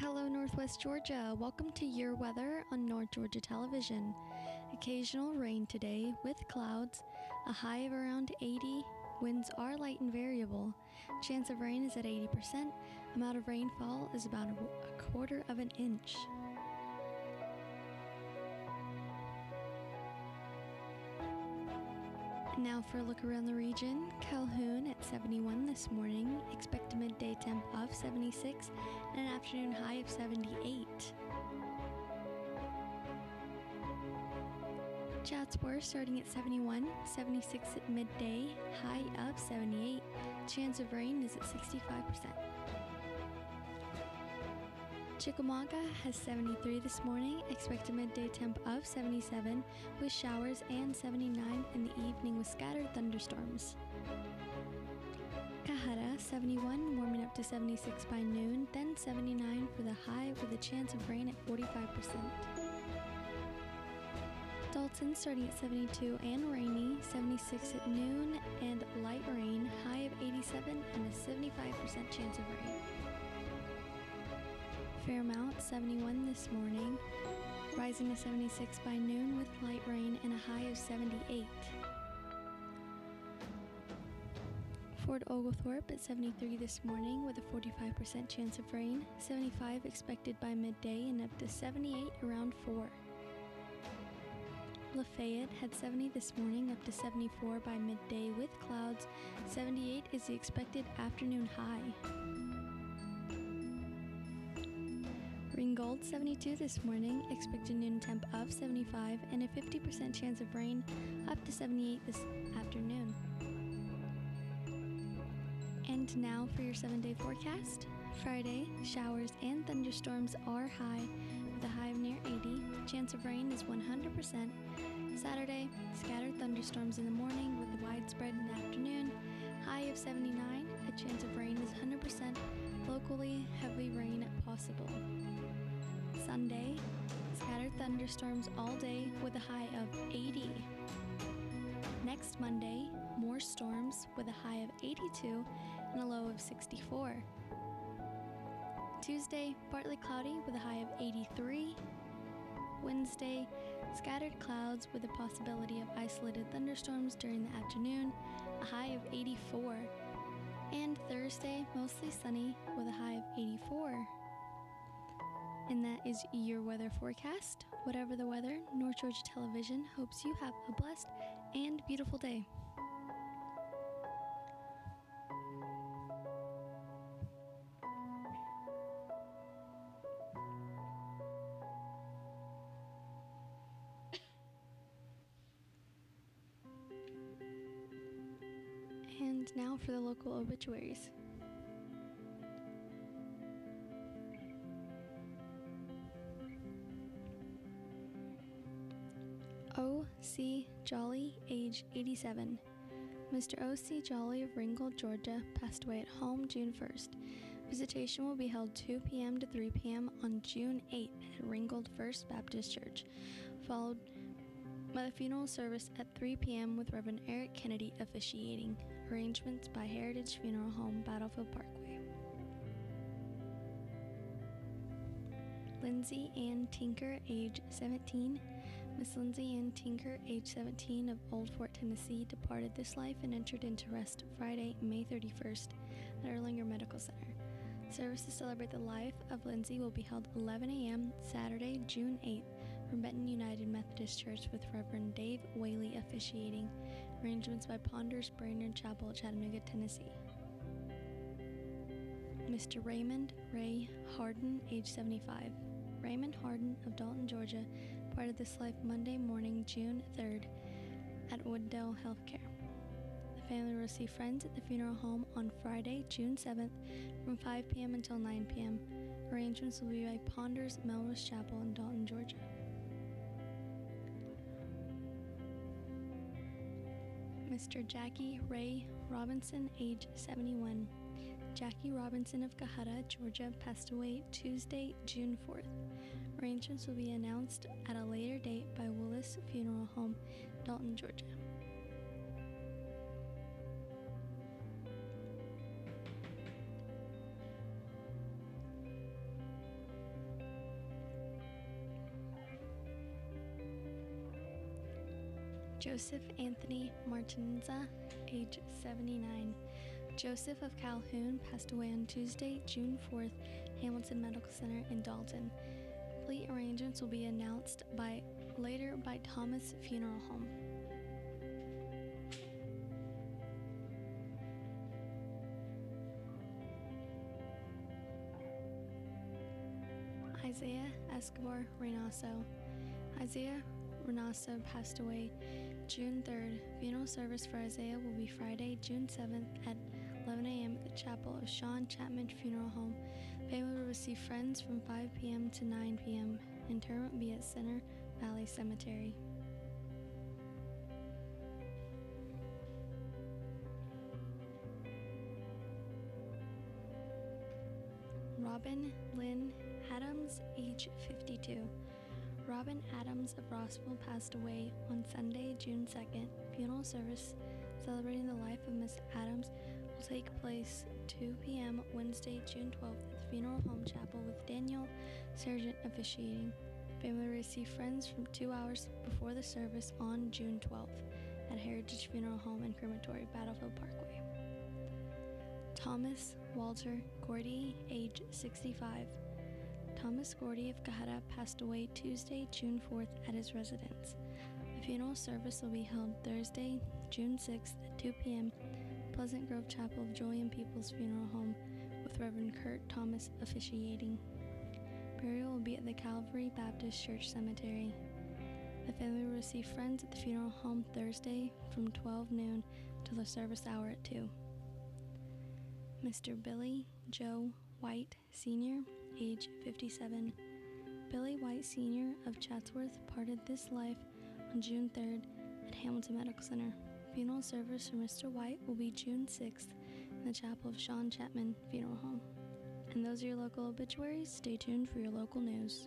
Hello, Northwest Georgia. Welcome to your weather on North Georgia Television. Occasional rain today with clouds, a high of around 80. Winds are light and variable. Chance of rain is at 80%. Amount of rainfall is about a quarter of an inch. Now for a look around the region. Calhoun at 71 this morning. Expect a midday temp of 76 and an afternoon high of 78. Chatsworth starting at 71, 76 at midday, high of 78. Chance of rain is at 65%. Chickamauga has 73 this morning. Expect a midday temp of 77 with showers and 79 in the evening with scattered thunderstorms. Cohutta 71, warming up to 76 by noon, then 79 for the high with a chance of rain at 45%. Dalton starting at 72 and rainy, 76 at noon and light rain, high of 87 and a 75% chance of rain. Fairmount 71 this morning, rising to 76 by noon with light rain and a high of 78. Fort Oglethorpe at 73 this morning with a 45% chance of rain, 75 expected by midday and up to 78 around 4. Lafayette had 70 this morning up to 74 by midday with clouds, 78 is the expected afternoon high. Ringgold 72 this morning, expect a noon temp of 75 and a 50% chance of rain, up to 78 this afternoon. And now for your 7-day forecast. Friday, showers and thunderstorms are high with a high of near 80. Chance of rain is 100%. Saturday, scattered thunderstorms in the morning with a widespread in the afternoon. High of 79. A chance of rain is 100%. Locally, heavy rain possible. Sunday, scattered thunderstorms all day with a high of 80. Next Monday, more storms with a high of 82 and a low of 64. Tuesday, partly cloudy with a high of 83. Wednesday, scattered clouds with a possibility of isolated thunderstorms during the afternoon, a high of 84. And Thursday, mostly sunny with a high of 84. And that is your weather forecast. Whatever the weather, North Georgia Television hopes you have a blessed and beautiful day. And now for the local obituaries. O.C. Jolly, age 87. Mr. O.C. Jolly of Ringgold, Georgia, passed away at home June 1st. Visitation will be held 2 p.m. to 3 p.m. on June 8th at Ringgold First Baptist Church, followed by the funeral service at 3 p.m. with Reverend Eric Kennedy officiating. Arrangements by Heritage Funeral Home, Battlefield Parkway. Lindsay Ann Tinker, age 17. Miss Lindsay Ann Tinker, age 17, of Old Fort, Tennessee, departed this life and entered into rest Friday, May 31st at Erlanger Medical Center. Service to celebrate the life of Lindsay will be held 11 a.m. Saturday, June 8th from Benton United Methodist Church with Reverend Dave Whaley officiating. Arrangements by Ponders Brainerd Chapel, Chattanooga, Tennessee. Mr. Raymond Ray Harden, age 75. Raymond Harden of Dalton, Georgia, departed this life Monday morning, June 3rd at Wooddale Healthcare. The family will receive friends at the funeral home on Friday, June 7th from 5 p.m. until 9 p.m. Arrangements will be by Ponders Melrose Chapel in Dalton, Georgia. Mr. Jackie Ray Robinson, age 71. Jackie Robinson of Cohutta, Georgia, passed away Tuesday, June 4th. Arrangements will be announced at a later date by Willis Funeral Home, Dalton, Georgia. Joseph Anthony Martinza, age 79. Joseph of Calhoun passed away on Tuesday, June 4th, Hamilton Medical Center in Dalton. Fleet arrangements will be announced later by Thomas Funeral Home. Isaiah Escobar Reynoso. Isaiah Reynoso passed away June 3rd. Funeral service for Isaiah will be Friday, June 7th at 11 a.m. at the chapel of Sean Chapman Funeral Home. Family will receive friends from 5 p.m. to 9 p.m. Interment will be at Center Valley Cemetery. Robin Lynn Adams, age 52. Robin Adams of Rossville passed away on Sunday, June 2nd. Funeral service celebrating the life of Miss Adams will take place 2 p.m. Wednesday, June 12th at the Funeral Home Chapel with Daniel Sargent officiating. Family will receive friends from 2 hours before the service on June 12th at Heritage Funeral Home and Crematory, Battlefield Parkway. Thomas Walter Gordy, age 65. Thomas Gordy of Cahata passed away Tuesday, June 4th at his residence. The funeral service will be held Thursday, June 6th at 2 p.m. Pleasant Grove Chapel of Julian Peoples Funeral Home with Reverend Kurt Thomas officiating. Burial will be at the Calvary Baptist Church Cemetery. The family will receive friends at the funeral home Thursday from 12 noon till the service hour at 2. Mr. Billy Joe White, Sr., age 57. Billy White, Sr. of Chatsworth parted this life on June 3rd at Hamilton Medical Center. Funeral service for Mr. White will be June 6th in the chapel of Sean Chapman Funeral Home. And those are your local obituaries. Stay tuned for your local news.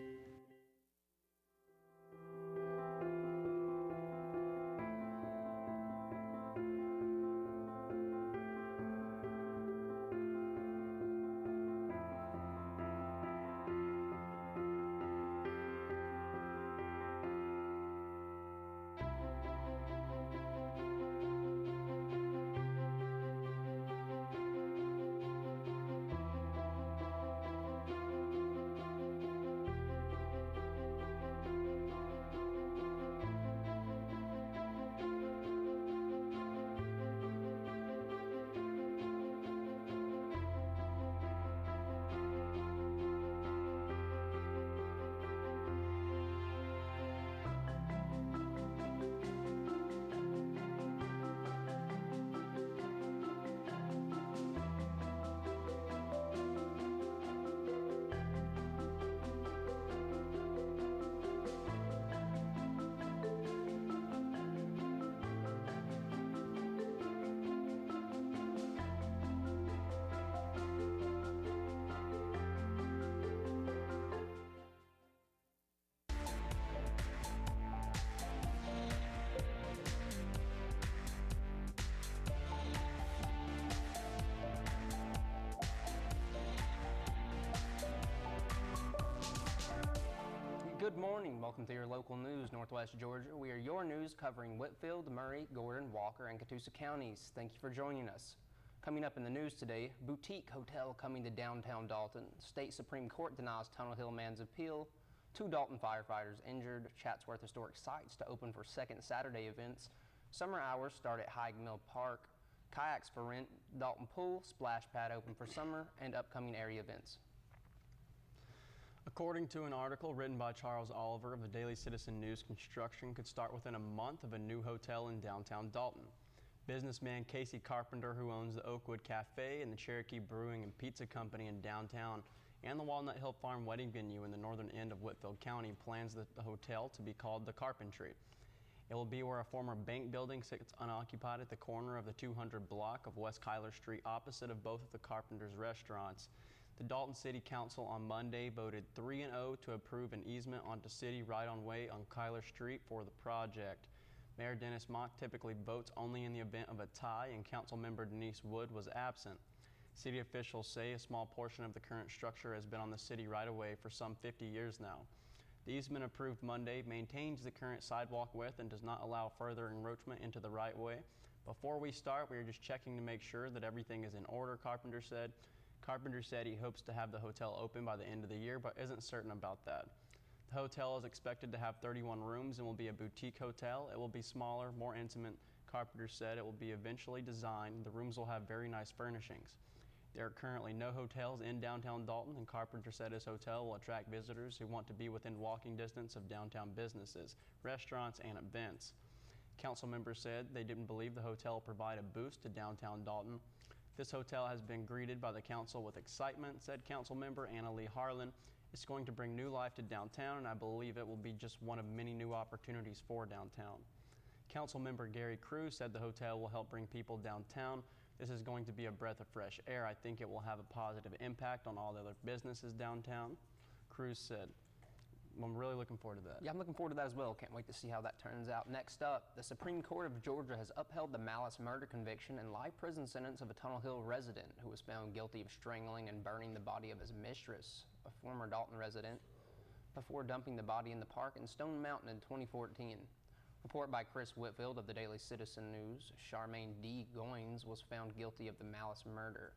Good morning. Welcome to your local news, Northwest Georgia. We are your news covering Whitfield, Murray, Gordon, Walker, and Catoosa counties. Thank you for joining us. Coming up in the news today, boutique hotel coming to downtown Dalton. State Supreme Court denies Tunnel Hill man's appeal. 2 Dalton firefighters injured. Chatsworth Historic Sites to open for second Saturday events. Summer hours start at Hyde Mill Park. Kayaks for rent. Dalton Pool, splash pad open for summer, and upcoming area events. According to an article written by Charles Oliver of the Daily Citizen News, construction could start within a month of a new hotel in downtown Dalton. Businessman Casey Carpenter, who owns the Oakwood Cafe and the Cherokee Brewing and Pizza Company in downtown and the Walnut Hill Farm wedding venue in the northern end of Whitfield County, plans the hotel to be called the Carpentry. It will be where a former bank building sits unoccupied at the corner of the 200 block of West Kyler Street, opposite of both of the Carpenter's restaurants. The Dalton City Council on Monday voted 3-0 to approve an easement onto city right-on-way on Kyler Street for the project. Mayor Dennis Mock typically votes only in the event of a tie, and Council member Denise Wood was absent. City officials say a small portion of the current structure has been on the city right-of-way for some 50 years now. The easement approved Monday maintains the current sidewalk width and does not allow further encroachment into the right-of-way. Before we start, we are just checking to make sure that everything is in order, Carpenter said. Carpenter said he hopes to have the hotel open by the end of the year, but isn't certain about that. The hotel is expected to have 31 rooms and will be a boutique hotel. It will be smaller, more intimate. Carpenter said it will be eventually designed. The rooms will have very nice furnishings. There are currently no hotels in downtown Dalton, and Carpenter said his hotel will attract visitors who want to be within walking distance of downtown businesses, restaurants, and events. Council members said they didn't believe the hotel will provide a boost to downtown Dalton. This hotel has been greeted by the council with excitement, said Council member Anna Lee Harlan. It's going to bring new life to downtown, and I believe it will be just one of many new opportunities for downtown. Council member Gary Cruz said the hotel will help bring people downtown. This is going to be a breath of fresh air. I think it will have a positive impact on all the other businesses downtown. Cruz said, I'm really looking forward to that. Yeah, I'm looking forward to that as well. Can't wait to see how that turns out. Next up, the Supreme Court of Georgia has upheld the malice murder conviction and life prison sentence of a Tunnel Hill resident who was found guilty of strangling and burning the body of his mistress, a former Dalton resident, before dumping the body in the park in Stone Mountain in 2014. Report by Chris Whitfield of the Daily Citizen News. Charmaine D. Goins was found guilty of the malice murder,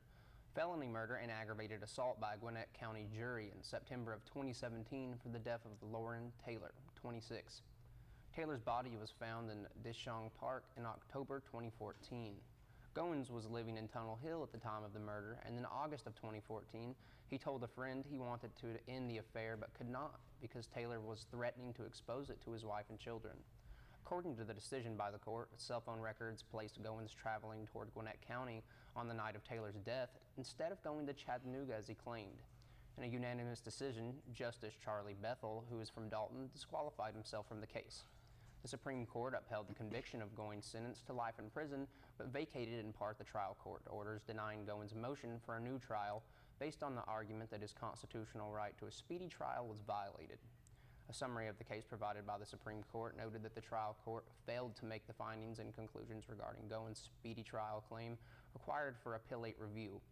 felony murder, and aggravated assault by a Gwinnett County jury in September of 2017 for the death of Lauren Taylor, 26. Taylor's body was found in Dishong Park in October 2014. Goins was living in Tunnel Hill at the time of the murder, and in August of 2014, he told a friend he wanted to end the affair but could not because Taylor was threatening to expose it to his wife and children. According to the decision by the court, cell phone records placed Goins traveling toward Gwinnett County on the night of Taylor's death instead of going to Chattanooga as he claimed. In a unanimous decision, Justice Charlie Bethel, who is from Dalton, disqualified himself from the case. The Supreme Court upheld the conviction of Goins' sentence to life in prison, but vacated in part the trial court orders denying Goins' motion for a new trial based on the argument that his constitutional right to a speedy trial was violated. A summary of the case provided by the Supreme Court noted that the trial court failed to make the findings and conclusions regarding Goins' speedy trial claim required for appellate review.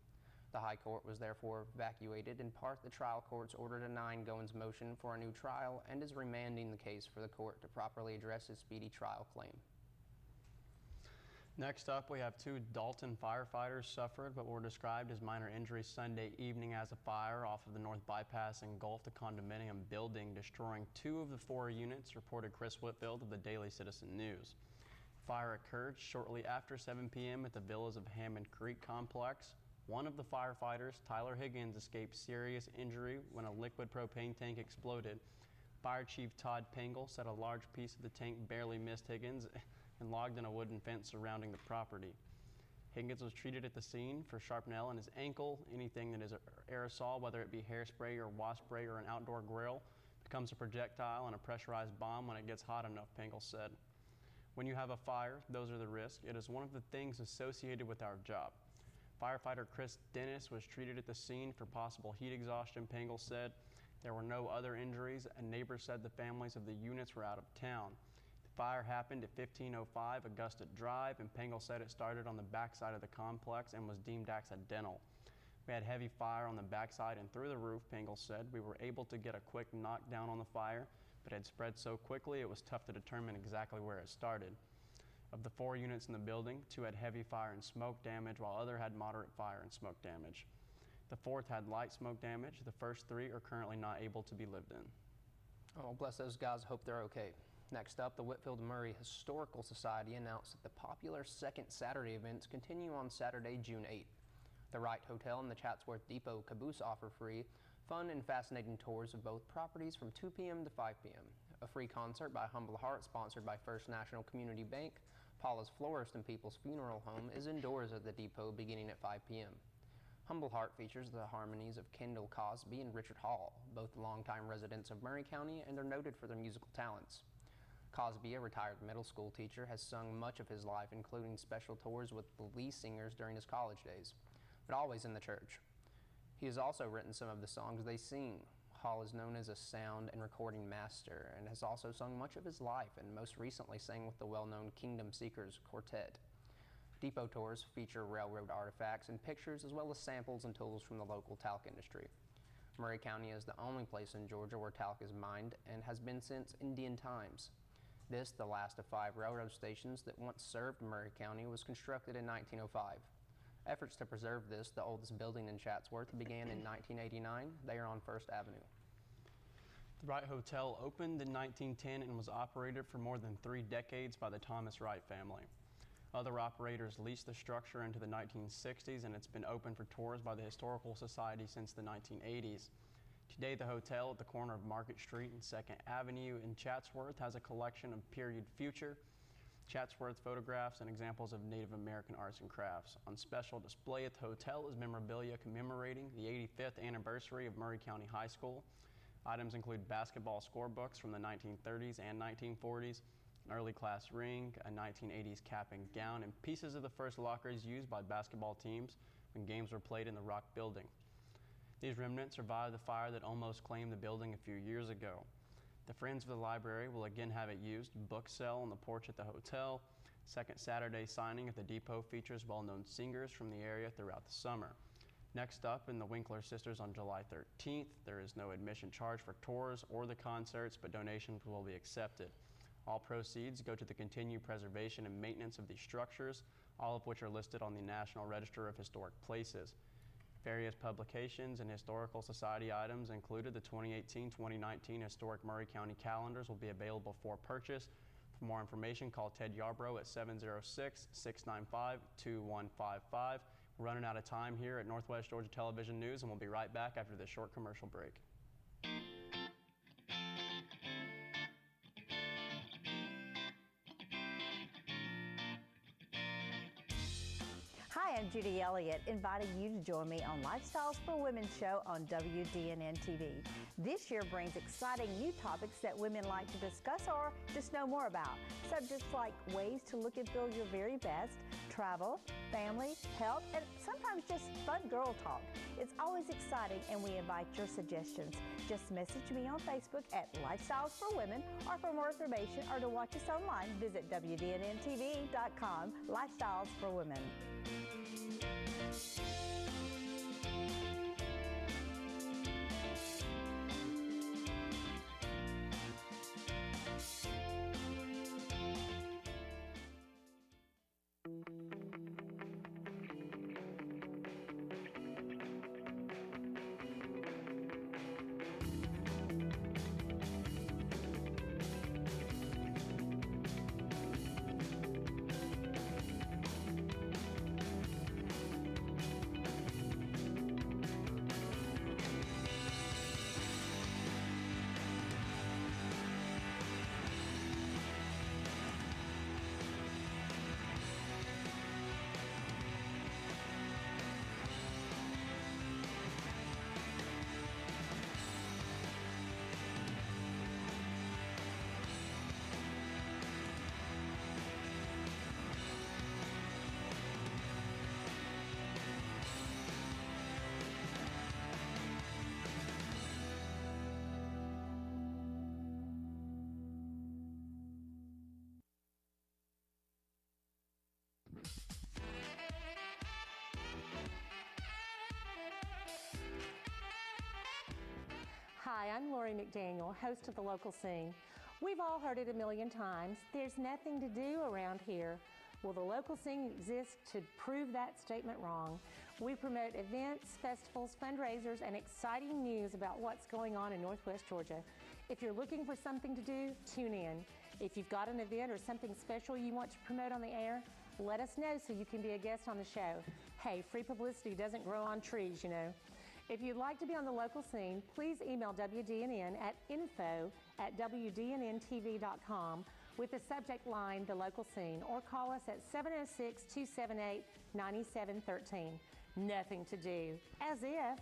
The High Court was therefore evacuated. In part, the trial court's order denying Goins' motion for a new trial and is remanding the case for the court to properly address his speedy trial claim. Next up, we have two Dalton firefighters suffered what were described as minor injuries Sunday evening as a fire off of the North Bypass engulfed a condominium building, destroying 2 of the 4 units, reported Chris Whitfield of the Daily Citizen News. Fire occurred shortly after 7 p.m. at the Villas of Hammond Creek complex. One of the firefighters, Tyler Higgins, escaped serious injury when a liquid propane tank exploded. Fire Chief Todd Pengel said a large piece of the tank barely missed Higgins and logged in a wooden fence surrounding the property. Higgins was treated at the scene for shrapnel in his ankle. Anything that is aerosol, whether it be hairspray or wasp spray or an outdoor grill, becomes a projectile and a pressurized bomb when it gets hot enough, Pengel said. When you have a fire, those are the risks. It is one of the things associated with our job. Firefighter Chris Dennis was treated at the scene for possible heat exhaustion, Pengel said. There were no other injuries, and neighbors said the families of the units were out of town. Fire happened at 1505 Augusta Drive, and Pengel said it started on the backside of the complex and was deemed accidental. We had heavy fire on the backside and through the roof, Pengel said. We were able to get a quick knockdown on the fire, but it had spread so quickly it was tough to determine exactly where it started. Of the 4 units in the building, 2 had heavy fire and smoke damage, while other had moderate fire and smoke damage. The 4th had light smoke damage. The first 3 are currently not able to be lived in. Oh, bless those guys. Hope they're okay. Next up, the Whitfield Murray Historical Society announced that the popular Second Saturday events continue on Saturday, June 8th. The Wright Hotel and the Chatsworth Depot caboose offer free, fun, and fascinating tours of both properties from 2 p.m. to 5 p.m. A free concert by Humble Heart, sponsored by First National Community Bank, Paula's Florist, and People's Funeral Home, is indoors at the depot beginning at 5 p.m. Humble Heart features the harmonies of Kendall Cosby and Richard Hall, both longtime residents of Murray County, and they're noted for their musical talents. Cosby, a retired middle school teacher, has sung much of his life, including special tours with the Lee Singers during his college days, but always in the church. He has also written some of the songs they sing. Hall is known as a sound and recording master and has also sung much of his life, and most recently sang with the well-known Kingdom Seekers Quartet. Depot tours feature railroad artifacts and pictures, as well as samples and tools from the local talc industry. Murray County is the only place in Georgia where talc is mined and has been since Indian times. This, the last of 5 railroad stations that once served Murray County, was constructed in 1905. Efforts to preserve this, the oldest building in Chatsworth, began in 1989. They are on First Avenue. The Wright Hotel opened in 1910 and was operated for more than 3 decades by the Thomas Wright family. Other operators leased the structure into the 1960s, and it's been open for tours by the Historical Society since the 1980s. Today, the hotel at the corner of Market Street and 2nd Avenue in Chatsworth has a collection of period future Chatsworth photographs and examples of Native American arts and crafts. On special display at the hotel is memorabilia commemorating the 85th anniversary of Murray County High School. Items include basketball scorebooks from the 1930s and 1940s, an early class ring, a 1980s cap and gown, and pieces of the first lockers used by basketball teams when games were played in the Rock Building. These remnants survived the fire that almost claimed the building a few years ago. The Friends of the Library will again have it used. Book sale on the porch at the hotel. Second Saturday signing at the depot features well-known singers from the area throughout the summer. Next up in the Winkler Sisters on July 13th. There is no admission charge for tours or the concerts, but donations will be accepted. All proceeds go to the continued preservation and maintenance of these structures, all of which are listed on the National Register of Historic Places. Various publications and Historical Society items included the 2018-2019 Historic Murray County calendars will be available for purchase. For more information, call Ted Yarbrough at 706-695-2155. We're running out of time here at Northwest Georgia Television News, and we'll be right back after this short commercial break. Hi, I'm Judy Elliott, inviting you to join me on Lifestyles for Women show on WDNN TV. This year brings exciting new topics that women like to discuss or just know more about. Subjects like ways to look and feel your very best, travel, family, health, and sometimes just fun girl talk. It's always exciting, and we invite your suggestions. Just message me on Facebook at Lifestyles for Women, or for more information or to watch us online, visit WDNNTV.com. Lifestyles for Women. Hi, I'm Lori McDaniel, host of The Local Scene. We've all heard it a million times. There's nothing to do around here. Well, The Local Scene exists to prove that statement wrong. We promote events, festivals, fundraisers, and exciting news about what's going on in Northwest Georgia. If you're looking for something to do, tune in. If you've got an event or something special you want to promote on the air, let us know so you can be a guest on the show. Hey, free publicity doesn't grow on trees, you know. If you'd like to be on The Local Scene, please email WDNN at info@WDNNTV.com with the subject line, The Local Scene, or call us at 706-278-9713. Nothing to do. As if.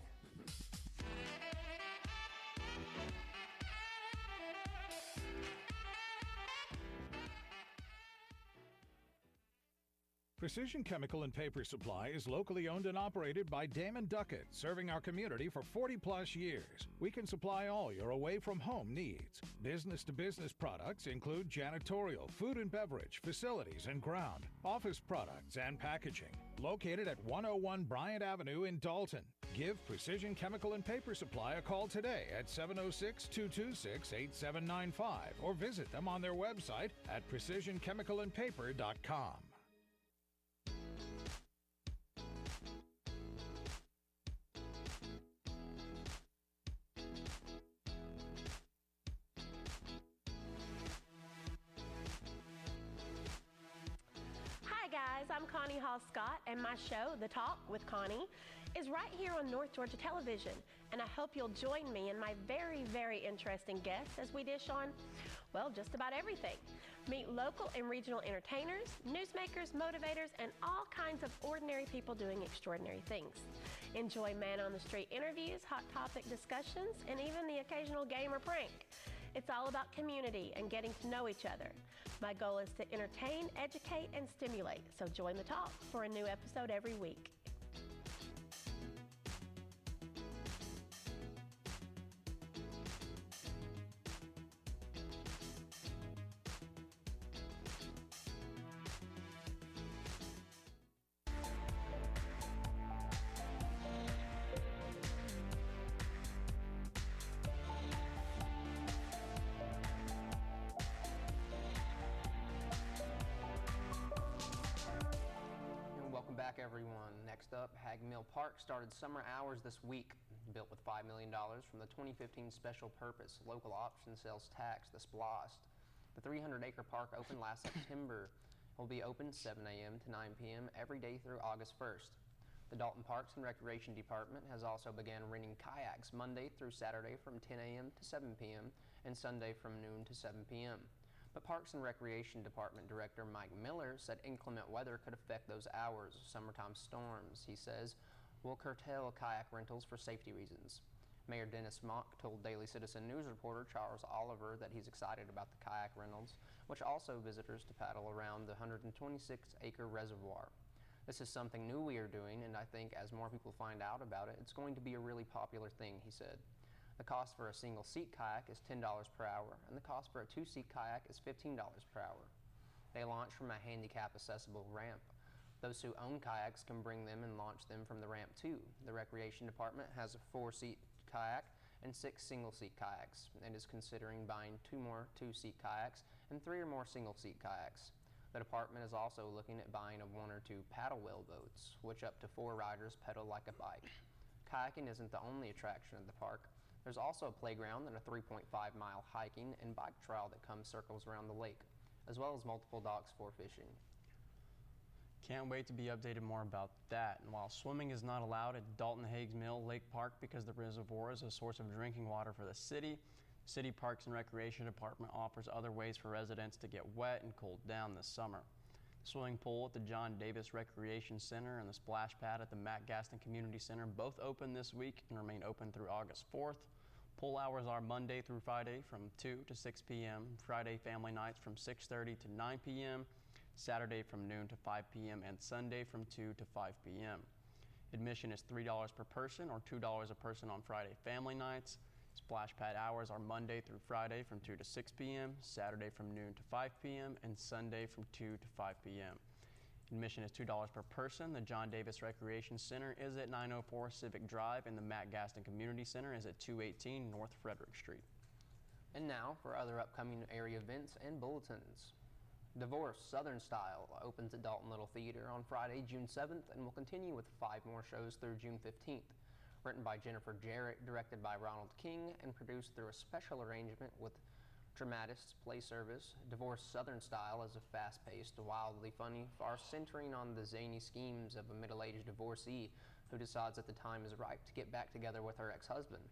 Precision Chemical and Paper Supply is locally owned and operated by Damon Duckett, serving our community for 40-plus years. We can supply all your away-from-home needs. Business-to-business products include janitorial, food and beverage, facilities and ground, office products, and packaging. Located at 101 Bryant Avenue in Dalton. Give Precision Chemical and Paper Supply a call today at 706-226-8795 or visit them on their website at precisionchemicalandpaper.com. Hi guys, I'm Connie Hall Scott, and my show, The Talk with Connie, is right here on North Georgia Television, and I hope you'll join me and my very, very interesting guests as we dish on, well, just about everything. Meet local and regional entertainers, newsmakers, motivators, and all kinds of ordinary people doing extraordinary things. Enjoy man-on-the-street interviews, hot topic discussions, and even the occasional game or prank. It's all about community and getting to know each other. My goal is to entertain, educate, and stimulate, so join the talk for a new episode every week. Back, everyone. Next up, Hag Mill Park started summer hours this week. Built with $5 million from the 2015 Special Purpose Local Option Sales Tax, the SPLOST. The 300-acre park opened last September. It will be open 7 a.m. to 9 p.m. every day through August 1st. The Dalton Parks and Recreation Department has also begun renting kayaks Monday through Saturday from 10 a.m. to 7 p.m. and Sunday from noon to 7 p.m. But Parks and Recreation Department Director Mike Miller said inclement weather could affect those hours. Summertime storms, he says, will curtail kayak rentals for safety reasons. Mayor Dennis Mock told Daily Citizen News reporter Charles Oliver that he's excited about the kayak rentals, which also visitors to paddle around the 126-acre reservoir. This is something new we are doing, and I think as more people find out about it, it's going to be a really popular thing, he said. The cost for a single-seat kayak is $10 per hour, and the cost for a two-seat kayak is $15 per hour. They launch from a handicap-accessible ramp. Those who own kayaks can bring them and launch them from the ramp too. The Recreation Department has a 4-seat kayak and 6 single-seat kayaks, and is considering buying 2 more 2-seat kayaks and 3 or more single-seat kayaks. The department is also looking at buying a 1 or 2 paddle wheel boats, which up to 4 riders pedal like a bike. Kayaking isn't the only attraction of the park. There's also a playground and a 3.5-mile hiking and bike trail that comes circles around the lake, as well as multiple docks for fishing. Can't wait to be updated more about that. And while swimming is not allowed at Dalton Hagues Mill Lake Park because the reservoir is a source of drinking water for the city Parks and Recreation Department offers other ways for residents to get wet and cooled down this summer. The swimming pool at the John Davis Recreation Center and the splash pad at the Matt Gaston Community Center both open this week and remain open through August 4th. Pool hours are Monday through Friday from 2 to 6 p.m., Friday family nights from 6:30 to 9 p.m., Saturday from noon to 5 p.m., and Sunday from 2 to 5 p.m. Admission is $3 per person or $2 a person on Friday family nights. Splash pad hours are Monday through Friday from 2 to 6 p.m., Saturday from noon to 5 p.m., and Sunday from 2 to 5 p.m. Admission is $2 per person. The John Davis Recreation Center is at 904 Civic Drive, and the Matt Gaston Community Center is at 218 North Frederick Street. And now for other upcoming area events and bulletins. Divorce Southern Style opens at Dalton Little Theater on Friday, June 7th, and will continue with 5 more shows through June 15th. Written by Jennifer Jarrett, directed by Ronald King, and produced through a special arrangement with Dramatists Play Service. Divorce Southern Style is a fast-paced, wildly funny farce centering on the zany schemes of a middle-aged divorcee who decides that the time is right to get back together with her ex-husband.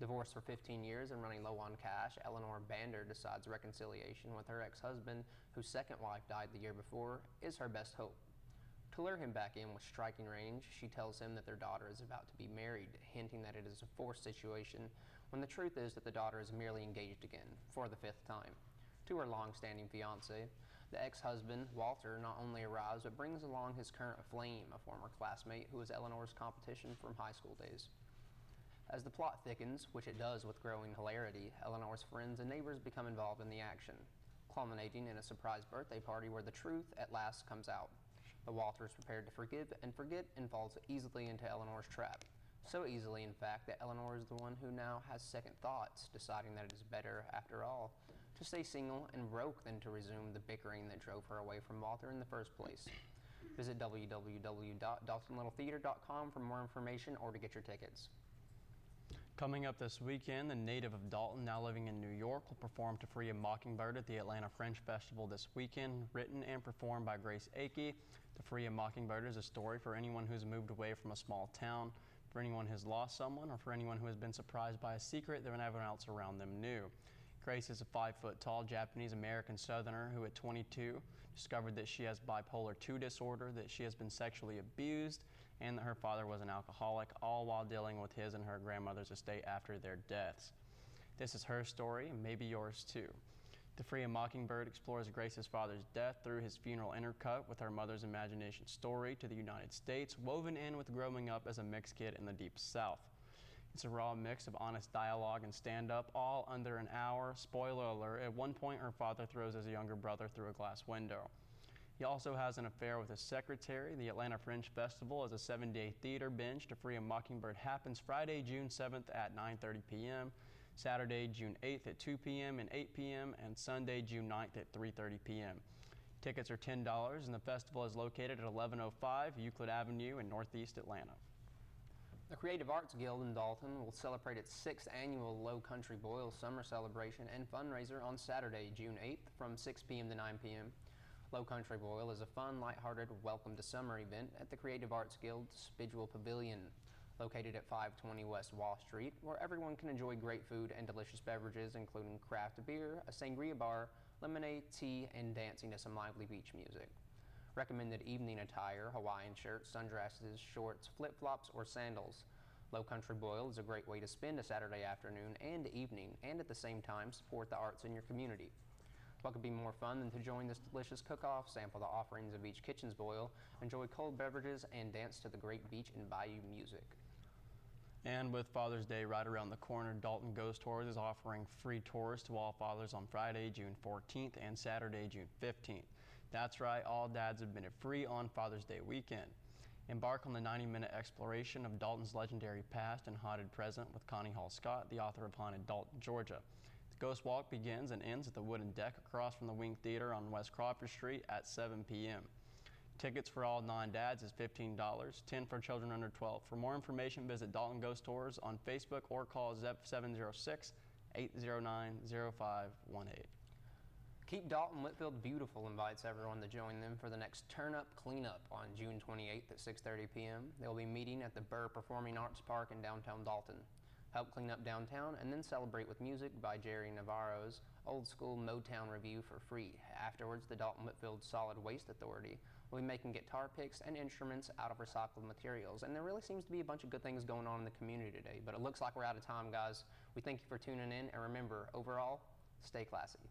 Divorced for 15 years and running low on cash, Eleanor Bander decides reconciliation with her ex-husband, whose second wife died the year before, is her best hope. To lure him back in with striking range, she tells him that their daughter is about to be married, hinting that it is a forced situation, when the truth is that the daughter is merely engaged again, for the 5th time, to her long-standing fiancé. The ex-husband, Walter, not only arrives but brings along his current flame, a former classmate who was Eleanor's competition from high school days. As the plot thickens, which it does with growing hilarity, Eleanor's friends and neighbors become involved in the action, culminating in a surprise birthday party where the truth at last comes out. But Walter is prepared to forgive and forget and falls easily into Eleanor's trap. So easily, in fact, that Eleanor is the one who now has second thoughts, deciding that it is better, after all, to stay single and broke than to resume the bickering that drove her away from Walter in the first place. Visit www.daltonlittletheater.com for more information or to get your tickets. Coming up this weekend, the native of Dalton, now living in New York, will perform To Free a Mockingbird at the Atlanta Fringe Festival this weekend. Written and performed by Grace Akey, To Free a Mockingbird is a story for anyone who's moved away from a small town, for anyone who's lost someone, or for anyone who has been surprised by a secret that everyone else around them knew. Grace is a 5-foot-tall Japanese-American Southerner who at 22 discovered that she has bipolar II disorder, that she has been sexually abused, and that her father was an alcoholic, all while dealing with his and her grandmother's estate after their deaths. This is her story, and maybe yours too. To Free a Mockingbird explores Grace's father's death through his funeral intercut with her mother's imagination story to the United States, woven in with growing up as a mixed kid in the Deep South. It's a raw mix of honest dialogue and stand-up, all under an hour. Spoiler alert, at one point her father throws his younger brother through a glass window. He also has an affair with his secretary. The Atlanta Fringe Festival is a 7-day theater binge. To Free a Mockingbird happens Friday, June 7th at 9:30 p.m., Saturday, June 8th at 2 p.m. and 8 p.m., and Sunday, June 9th at 3:30 p.m. Tickets are $10, and the festival is located at 1105 Euclid Avenue in Northeast Atlanta. The Creative Arts Guild in Dalton will celebrate its 6th annual Low Country Boil Summer Celebration and Fundraiser on Saturday, June 8th from 6 p.m. to 9 p.m. Low Country Boil is a fun, lighthearted welcome to summer event at the Creative Arts Guild's Spidgewell Pavilion, located at 520 West Wall Street, where everyone can enjoy great food and delicious beverages, including craft beer, a sangria bar, lemonade, tea, and dancing to some lively beach music. Recommended evening attire: Hawaiian shirts, sundresses, shorts, flip-flops, or sandals. Low Country Boil is a great way to spend a Saturday afternoon and evening, and at the same time support the arts in your community. What could be more fun than to join this delicious cook-off, sample the offerings of each kitchen's boil, enjoy cold beverages, and dance to the great beach and bayou music. And with Father's Day right around the corner, Dalton Ghost Tours is offering free tours to all fathers on Friday, June 14th and Saturday, June 15th. That's right, all dads have been free on Father's Day weekend. Embark on the 90-minute exploration of Dalton's legendary past and haunted present with Connie Hall Scott, the author of Haunted Dalton, Georgia. The Ghost Walk begins and ends at the wooden deck across from the Wing Theater on West Crawford Street at 7 p.m. Tickets for all non-dads is $15, $10 for children under 12. For more information, visit Dalton Ghost Tours on Facebook or call ZEP 706-809-0518. Keep Dalton Whitfield Beautiful invites everyone to join them for the next Turn Up Cleanup on June 28th at 6:30 p.m. They'll be meeting at the Burr Performing Arts Park in downtown Dalton. Help clean up downtown and then celebrate with music by Jerry Navarro's Old School Motown Review for free. Afterwards, the Dalton Whitfield Solid Waste Authority will be making guitar picks and instruments out of recycled materials. And there really seems to be a bunch of good things going on in the community today, but it looks like we're out of time, guys. We thank you for tuning in, and remember, overall, stay classy.